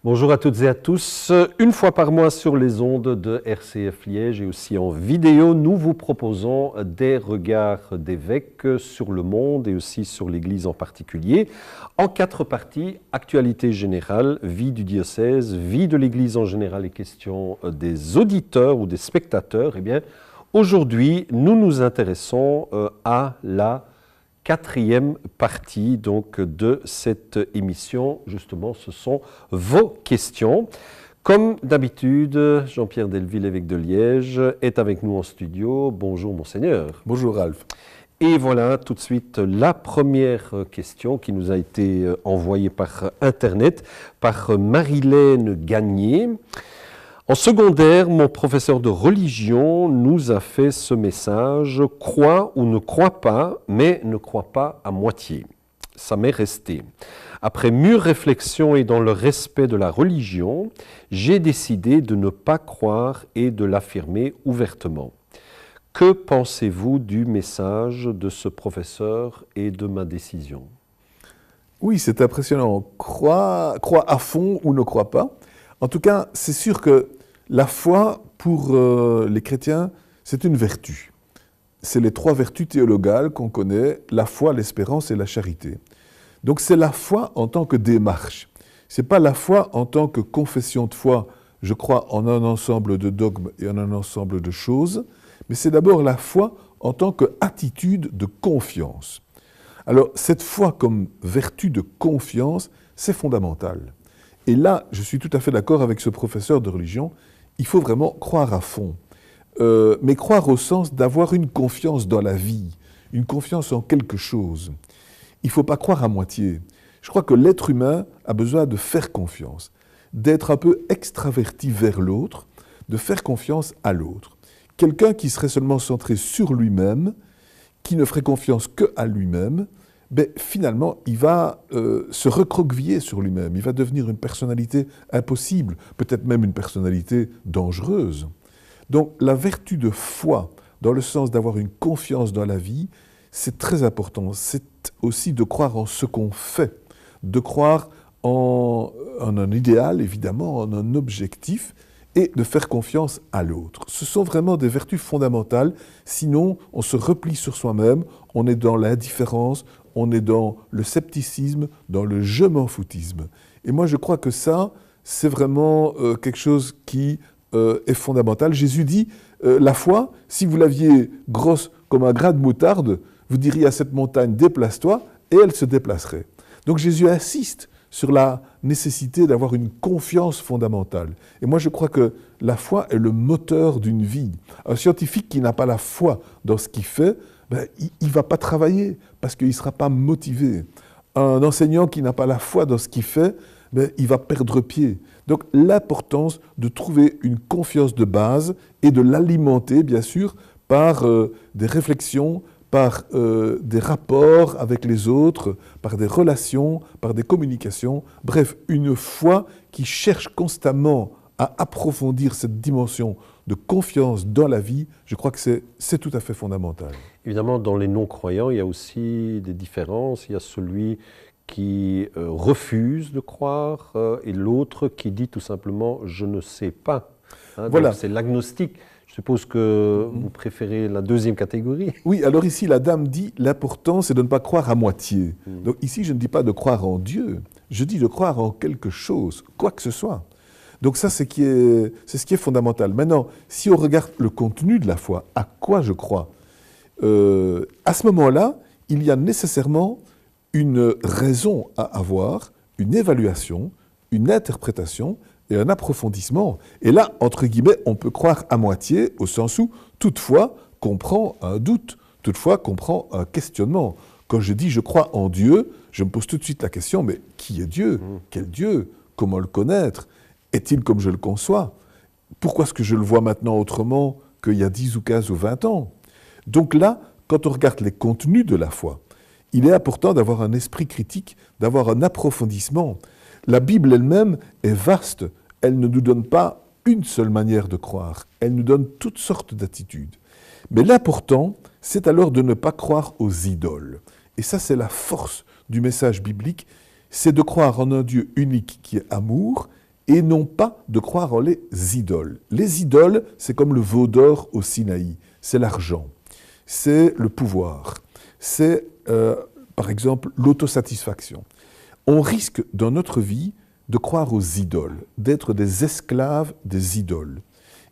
Bonjour à toutes et à tous. Une fois par mois sur les ondes de RCF Liège et aussi en vidéo, nous vous proposons des regards d'évêques sur le monde et aussi sur l'Église en particulier. En 4 parties, actualité générale, vie du diocèse, vie de l'Église en général et questions des auditeurs ou des spectateurs. Eh bien, aujourd'hui, nous nous intéressons à la 4e partie donc, de cette émission. Justement, ce sont vos questions. Comme d'habitude, Jean-Pierre Delville, évêque de Liège, est avec nous en studio. Bonjour, monseigneur. Bonjour, Ralph. Et voilà tout de suite la première question qui nous a été envoyée par Internet par Marilène Gagné. En secondaire, mon professeur de religion nous a fait ce message « Crois ou ne crois pas, mais ne crois pas à moitié ». Ça m'est resté. Après mûre réflexion et dans le respect de la religion, j'ai décidé de ne pas croire et de l'affirmer ouvertement. Que pensez-vous du message de ce professeur et de ma décision ? Oui, c'est impressionnant. Crois à fond ou ne crois pas. En tout cas, c'est sûr que la foi, pour les chrétiens, c'est une vertu. C'est les 3 vertus théologales qu'on connaît, la foi, l'espérance et la charité. Donc c'est la foi en tant que démarche. Ce n'est pas la foi en tant que confession de foi, je crois en un ensemble de dogmes et en un ensemble de choses, mais c'est d'abord la foi en tant qu'attitude de confiance. Alors cette foi comme vertu de confiance, c'est fondamental. Et là, je suis tout à fait d'accord avec ce professeur de religion, il faut vraiment croire à fond. Mais croire au sens d'avoir une confiance dans la vie, une confiance en quelque chose. Il ne faut pas croire à moitié. Je crois que l'être humain a besoin de faire confiance, d'être un peu extraverti vers l'autre, de faire confiance à l'autre. Quelqu'un qui serait seulement centré sur lui-même, qui ne ferait confiance qu'à lui-même, finalement, il va se recroqueviller sur lui-même, il va devenir une personnalité impossible, peut-être même une personnalité dangereuse. Donc la vertu de foi, dans le sens d'avoir une confiance dans la vie, c'est très important. C'est aussi de croire en ce qu'on fait, de croire en un idéal, évidemment, en un objectif, et de faire confiance à l'autre. Ce sont vraiment des vertus fondamentales, sinon on se replie sur soi-même, on est dans l'indifférence, on est dans le scepticisme, dans le je m'en foutisme. Et moi je crois que ça, c'est vraiment quelque chose qui est fondamental. Jésus dit, la foi, si vous l'aviez grosse comme un grain de moutarde, vous diriez à cette montagne, déplace-toi, et elle se déplacerait. Donc Jésus insiste sur la nécessité d'avoir une confiance fondamentale. Et moi, je crois que la foi est le moteur d'une vie. Un scientifique qui n'a pas la foi dans ce qu'il fait, il ne va pas travailler parce qu'il ne sera pas motivé. Un enseignant qui n'a pas la foi dans ce qu'il fait, il va perdre pied. Donc l'importance de trouver une confiance de base et de l'alimenter, bien sûr, par des réflexions, par des rapports avec les autres, par des relations, par des communications. Bref, une foi qui cherche constamment à approfondir cette dimension de confiance dans la vie, je crois que c'est tout à fait fondamental. Évidemment, dans les non-croyants, il y a aussi des différences. Il y a celui qui refuse de croire et l'autre qui dit tout simplement « je ne sais pas ». Voilà. Donc c'est l'agnostique. Je suppose que vous préférez la 2e catégorie. Oui, alors ici, la dame dit, l'important, c'est de ne pas croire à moitié. Donc ici, je ne dis pas de croire en Dieu, je dis de croire en quelque chose, quoi que ce soit. Donc ça, c'est ce qui est fondamental. Maintenant, si on regarde le contenu de la foi, à quoi je crois, à ce moment-là, il y a nécessairement une raison à avoir, une évaluation, une interprétation, et un approfondissement. Et là, entre guillemets, on peut croire à moitié, au sens où, toutefois, comprend un doute, toutefois, comprend un questionnement. Quand je dis « je crois en Dieu », je me pose tout de suite la question « mais qui est Dieu ? Quel Dieu ? Comment le connaître ? Est-il comme je le conçois ? Pourquoi est-ce que je le vois maintenant autrement qu'il y a 10 ou 15 ou 20 ans ?» Donc là, quand on regarde les contenus de la foi, il est important d'avoir un esprit critique, d'avoir un approfondissement. La Bible elle-même est vaste. Elle ne nous donne pas une seule manière de croire. Elle nous donne toutes sortes d'attitudes. Mais l'important, c'est alors de ne pas croire aux idoles. Et ça, c'est la force du message biblique. C'est de croire en un Dieu unique qui est amour et non pas de croire en les idoles. Les idoles, c'est comme le veau d'or au Sinaï, c'est l'argent, c'est le pouvoir, c'est par exemple l'autosatisfaction. On risque dans notre vie de croire aux idoles, d'être des esclaves des idoles.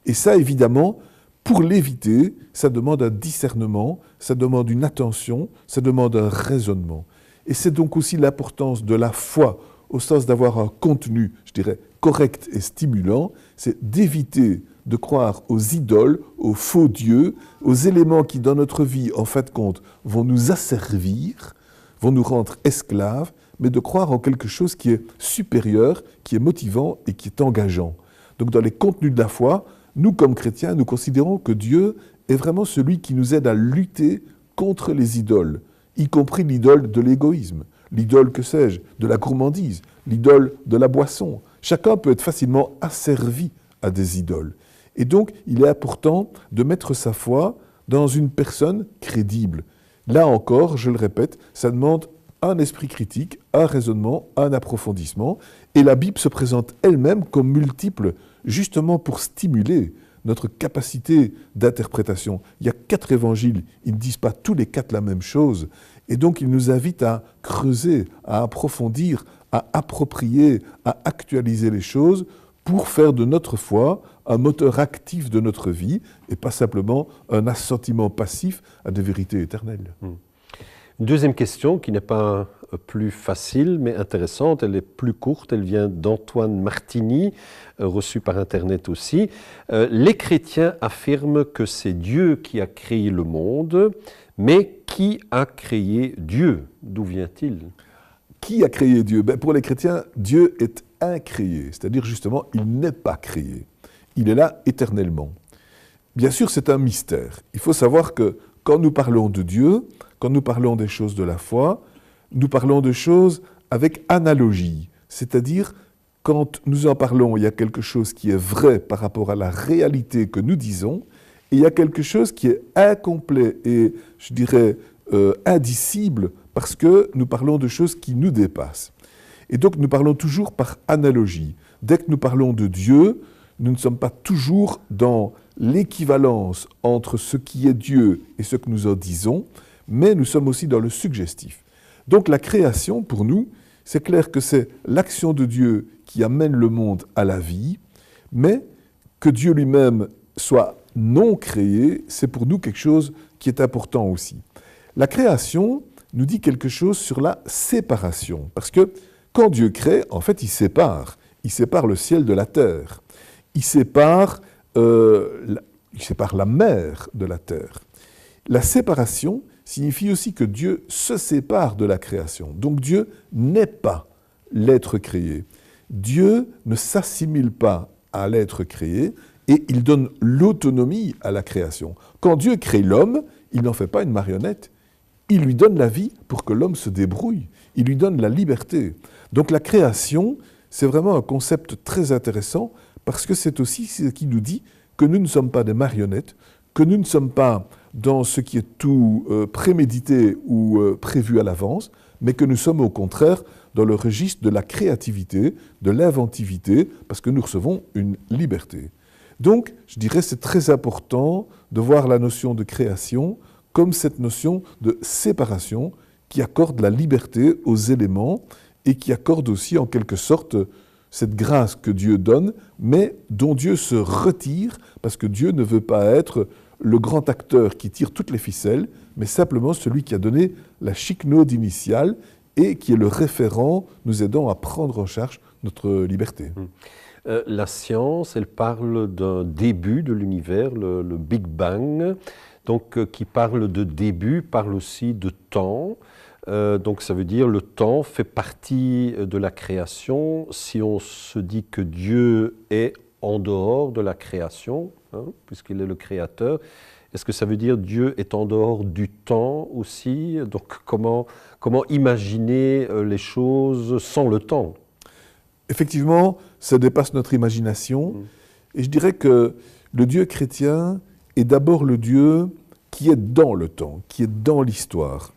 Et ça, évidemment, pour l'éviter, ça demande un discernement, ça demande une attention, ça demande un raisonnement. Et c'est donc aussi l'importance de la foi, au sens d'avoir un contenu, je dirais, correct et stimulant, c'est d'éviter de croire aux idoles, aux faux dieux, aux éléments qui, dans notre vie, en fin de compte, vont nous asservir, vont nous rendre esclaves, mais de croire en quelque chose qui est supérieur, qui est motivant et qui est engageant. Donc dans les contenus de la foi, nous, comme chrétiens, nous considérons que Dieu est vraiment celui qui nous aide à lutter contre les idoles, y compris l'idole de l'égoïsme, l'idole, que sais-je, de la gourmandise, l'idole de la boisson. Chacun peut être facilement asservi à des idoles. Et donc, il est important de mettre sa foi dans une personne crédible. Là encore, je le répète, ça demande un esprit critique, un raisonnement, un approfondissement. Et la Bible se présente elle-même comme multiple, justement pour stimuler notre capacité d'interprétation. Il y a 4 évangiles, ils ne disent pas tous les 4 la même chose. Et donc, ils nous invitent à creuser, à approfondir, à approprier, à actualiser les choses pour faire de notre foi un moteur actif de notre vie et pas simplement un assentiment passif à des vérités éternelles. Une deuxième question qui n'est pas plus facile mais intéressante, elle est plus courte, elle vient d'Antoine Martini, reçu par Internet aussi. Les chrétiens affirment que c'est Dieu qui a créé le monde, mais qui a créé Dieu? D'où vient-il? Qui a créé Dieu? Pour les chrétiens, Dieu est incréé, c'est-à-dire justement, il n'est pas créé. Il est là éternellement. Bien sûr, c'est un mystère. Il faut savoir que quand nous parlons de Dieu, quand nous parlons des choses de la foi, nous parlons de choses avec analogie. C'est-à-dire, quand nous en parlons, il y a quelque chose qui est vrai par rapport à la réalité que nous disons, et il y a quelque chose qui est incomplet et, je dirais, indicible, parce que nous parlons de choses qui nous dépassent. Et donc, nous parlons toujours par analogie. Dès que nous parlons de Dieu, nous ne sommes pas toujours dans l'équivalence entre ce qui est Dieu et ce que nous en disons, mais nous sommes aussi dans le suggestif. Donc la création, pour nous, c'est clair que c'est l'action de Dieu qui amène le monde à la vie, mais que Dieu lui-même soit non créé, c'est pour nous quelque chose qui est important aussi. La création nous dit quelque chose sur la séparation, parce que quand Dieu crée, en fait, il sépare le ciel de la terre, il sépare la mer de la terre. La séparation signifie aussi que Dieu se sépare de la création. Donc Dieu n'est pas l'être créé. Dieu ne s'assimile pas à l'être créé et il donne l'autonomie à la création. Quand Dieu crée l'homme, il n'en fait pas une marionnette. Il lui donne la vie pour que l'homme se débrouille. Il lui donne la liberté. Donc la création, c'est vraiment un concept très intéressant parce que c'est aussi ce qui nous dit que nous ne sommes pas des marionnettes, que nous ne sommes pas dans ce qui est tout prémédité ou prévu à l'avance, mais que nous sommes au contraire dans le registre de la créativité, de l'inventivité, parce que nous recevons une liberté. Donc, je dirais, c'est très important de voir la notion de création comme cette notion de séparation qui accorde la liberté aux éléments et qui accorde aussi en quelque sorte cette grâce que Dieu donne, mais dont Dieu se retire, parce que Dieu ne veut pas être le grand acteur qui tire toutes les ficelles, mais simplement celui qui a donné la chiquenaude initiale et qui est le référent nous aidant à prendre en charge notre liberté. La science, elle parle d'un début de l'univers, le Big Bang, donc qui parle de début, parle aussi de temps. Donc ça veut dire le temps fait partie de la création. Si on se dit que Dieu est en dehors de la création, puisqu'il est le créateur, est-ce que ça veut dire Dieu est en dehors du temps aussi? Donc comment imaginer les choses sans le temps? Effectivement, ça dépasse notre imagination. Et je dirais que le Dieu chrétien est d'abord le Dieu qui est dans le temps, qui est dans l'histoire.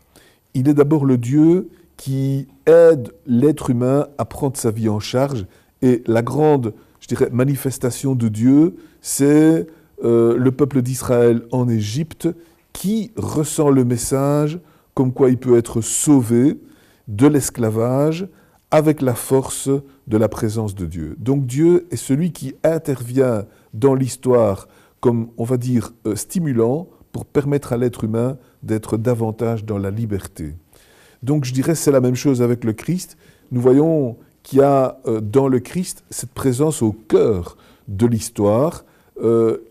Il est d'abord le Dieu qui aide l'être humain à prendre sa vie en charge Et la grande, je dirais, manifestation de Dieu, c'est le peuple d'Israël en Égypte qui ressent le message comme quoi il peut être sauvé de l'esclavage avec la force de la présence de Dieu. Donc Dieu est celui qui intervient dans l'histoire comme, on va dire, stimulant pour permettre à l'être humain d'être davantage dans la liberté. Donc je dirais c'est la même chose avec le Christ. Nous voyons qu'il y a dans le Christ cette présence au cœur de l'histoire.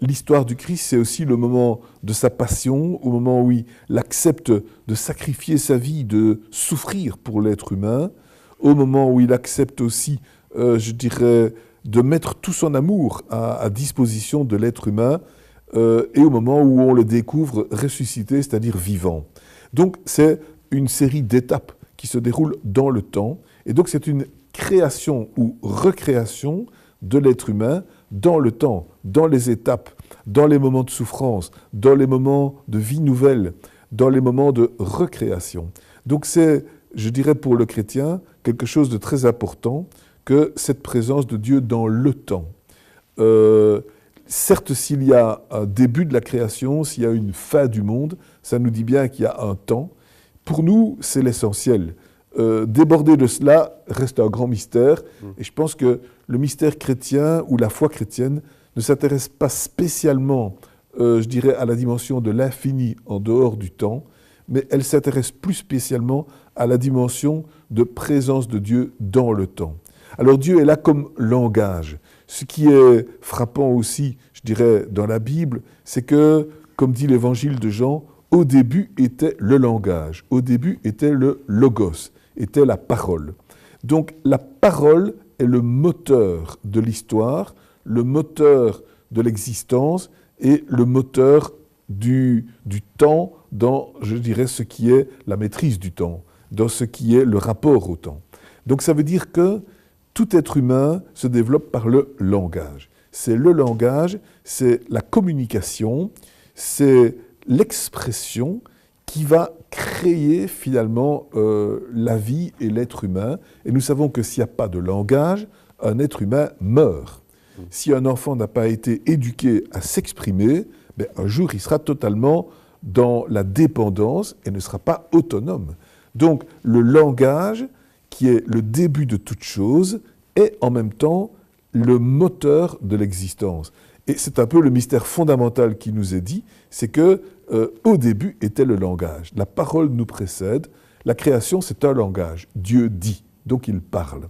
L'histoire du Christ, c'est aussi le moment de sa passion, au moment où il accepte de sacrifier sa vie, de souffrir pour l'être humain, au moment où il accepte aussi, je dirais, de mettre tout son amour à disposition de l'être humain, et au moment où on le découvre ressuscité, c'est-à-dire vivant. Donc c'est une série d'étapes qui se déroulent dans le temps, et donc c'est une création ou recréation de l'être humain dans le temps, dans les étapes, dans les moments de souffrance, dans les moments de vie nouvelle, dans les moments de recréation. Donc c'est, je dirais pour le chrétien, quelque chose de très important que cette présence de Dieu dans le temps. Certes, s'il y a un début de la création, s'il y a une fin du monde, ça nous dit bien qu'il y a un temps. Pour nous, c'est l'essentiel. Déborder de cela reste un grand mystère. Et je pense que le mystère chrétien ou la foi chrétienne ne s'intéresse pas spécialement, je dirais, à la dimension de l'infini en dehors du temps, mais elle s'intéresse plus spécialement à la dimension de présence de Dieu dans le temps. Alors Dieu est là comme langage. Ce qui est frappant aussi, je dirais, dans la Bible, c'est que, comme dit l'évangile de Jean, au début était le langage, au début était le logos, était la parole. Donc la parole est le moteur de l'histoire, le moteur de l'existence et le moteur du temps dans, je dirais, ce qui est la maîtrise du temps, dans ce qui est le rapport au temps. Donc ça veut dire que tout être humain se développe par le langage. C'est le langage, c'est la communication, c'est l'expression qui va créer finalement la vie et l'être humain. Et nous savons que s'il n'y a pas de langage, un être humain meurt. Si un enfant n'a pas été éduqué à s'exprimer, ben, un jour il sera totalement dans la dépendance et ne sera pas autonome. Donc le langage, qui est le début de toute chose, est en même temps le moteur de l'existence. Et c'est un peu le mystère fondamental qui nous est dit, c'est que au début était le langage. La parole nous précède, la création c'est un langage. Dieu dit, donc il parle.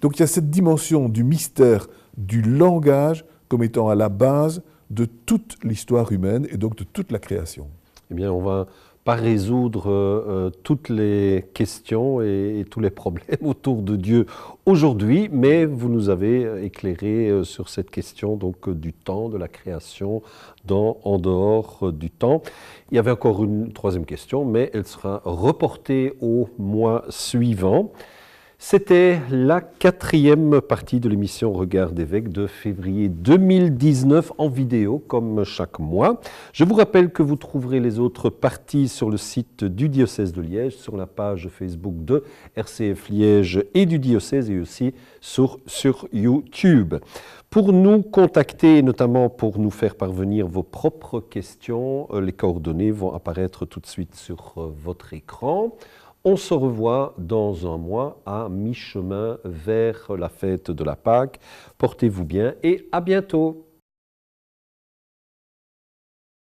Donc il y a cette dimension du mystère du langage comme étant à la base de toute l'histoire humaine et donc de toute la création. Eh bien, on va pas résoudre toutes les questions et tous les problèmes autour de Dieu aujourd'hui, mais vous nous avez éclairé sur cette question donc, du temps, de la création, en dehors du temps. Il y avait encore une troisième question, mais elle sera reportée au mois suivant. C'était la 4e partie de l'émission Regard d'évêque de février 2019 en vidéo, comme chaque mois. Je vous rappelle que vous trouverez les autres parties sur le site du diocèse de Liège, sur la page Facebook de RCF Liège et du diocèse et aussi sur YouTube. Pour nous contacter, notamment pour nous faire parvenir vos propres questions, les coordonnées vont apparaître tout de suite sur votre écran. On se revoit dans un mois à mi-chemin vers la fête de la Pâque. Portez-vous bien et à bientôt.